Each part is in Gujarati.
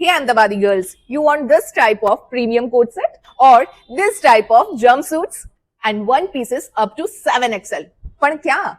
Hey Ahmedabadi girls, you want this type of premium coat set or this type of jumpsuits and one pieces up to 7XL. પણ ક્યાં?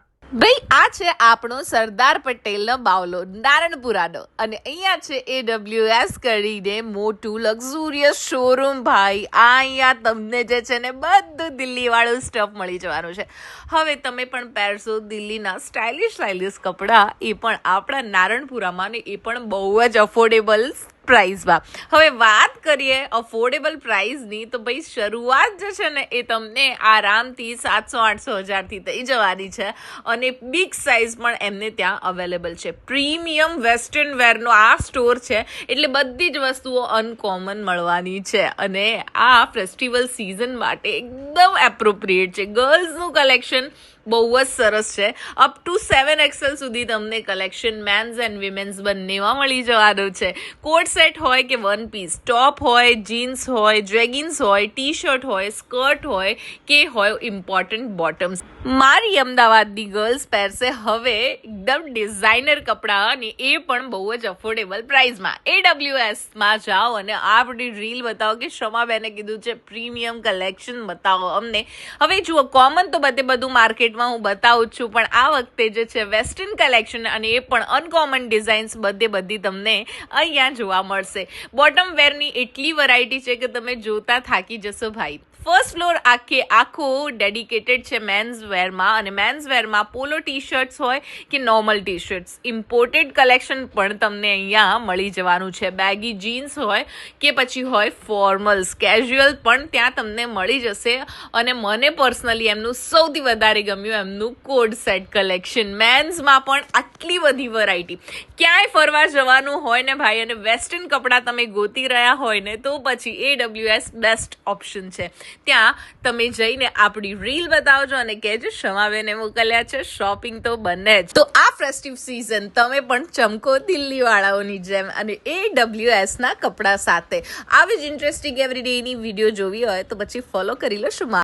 ભાઈ આ છે આપણો સરદાર પટેલનો બાવલો નારણપુરાનો અને અહીંયા છે AWS કરીને મોટું લક્ઝુરિયસ શોરૂમ. ભાઈ આ અહીંયા તમને જે છે ને બધું દિલ્હીવાળું સ્ટફ મળી જવાનું છે. હવે તમે પણ પહેરશો દિલ્હીના સ્ટાઇલિશ કપડાં, એ પણ આપણા નારણપુરામાં, ને એ પણ બહુ જ અફોર્ડેબલ પ્રાઇઝમાં. હવે વાત કરીએ અફોર્ડેબલ પ્રાઇઝની, તો ભાઈ શરૂઆત જે છે ને એ તમને આરામથી 700-800 હજારથી થઈ જવાની છે અને બિગ સાઇઝ પણ એમને ત્યાં અવેલેબલ છે. પ્રીમિયમ વેસ્ટર્ન વેરનો આ સ્ટોર છે, એટલે બધી જ વસ્તુઓ અનકોમન મળવાની છે અને આ ફેસ્ટિવલ સિઝન માટે એકદમ એપ્રોપ્રિએટ છે. ગર્લ્સનું કલેક્શન બહુ જ સરસ છે. અપ ટુ 7XL સુધી તમને કલેક્શન મેન્સ એન્ડ વિમેન્સ બંનેમાં મળી જવાનું છે. કોટ સેટ હોય કે વન પીસ, ટોપ હોય, જીન્સ હોય, જેગિન્સ હોય, ટી શર્ટ હોય, સ્કર્ટ હોય કે હોય ઇમ્પોર્ટન્ટ બોટમ્સ, મારી અમદાવાદની ગર્લ્સ પહેરશે હવે એકદમ ડિઝાઇનર કપડાં, અને એ પણ બહુ જ અફોર્ડેબલ પ્રાઇઝમાં. AWSમાં જાઓ અને આ બધી રીલ બતાવો કે શમાબેને કીધું છે પ્રીમિયમ કલેક્શન બતાવો અમને. હવે જુઓ, કોમન તો બધું માર્કેટમાં હું બતાવું જ છું, પણ આ વખતે જે છે વેસ્ટર્ન કલેક્શન અને એ પણ અનકોમન ડિઝાઇન્સ બધી તમને અહીંયા જોવા મળશે. બોટમ વેરની એટલી વેરાયટી છે કે તમે જોતા થાકી જશો ભાઈ. ફર્સ્ટ ફ્લોર આખું ડેડિકેટેડ છે મેન્સ વેરમાં, અને મેન્સ વેરમાં પોલો ટી શર્ટ્સ હોય કે normal T shirts, imported collection પણ તમને અહીંયા મળી જવાનું છે. બેગી જીન્સ હોય કે પછી હોય ફોર્મલ્સ, કેઝ્યુઅલ પણ ત્યાં તમને મળી જશે. અને મને પર્સનલી એમનું સૌથી વધારે ગમ્યું એમનું કોડ સેટ કલેક્શન. મેન્સમાં પણ આટલી બધી વેરાયટી. ક્યાંય ફરવા જવાનું હોય ને ભાઈ અને વેસ્ટર્ન કપડાં તમે ગોતી રહ્યા હોય ને, તો પછી AWS બેસ્ટ ઓપ્શન છે. ત્યાં તમે જઈને આપણી રીલ બતાવજો અને કહેજો શમાબેને મોકલ્યા છે. શોપિંગ તો બને જ. તો આ ફેસ્ટિવ સિઝન તમે પણ ચમકો દિલ્હીવાળાઓની જેમ અને AWSના કપડાં સાથે. આવી જ ઇન્ટરેસ્ટિંગ એવરીડેની વિડીયો જોવી હોય તો પછી ફોલો કરી લો શમા.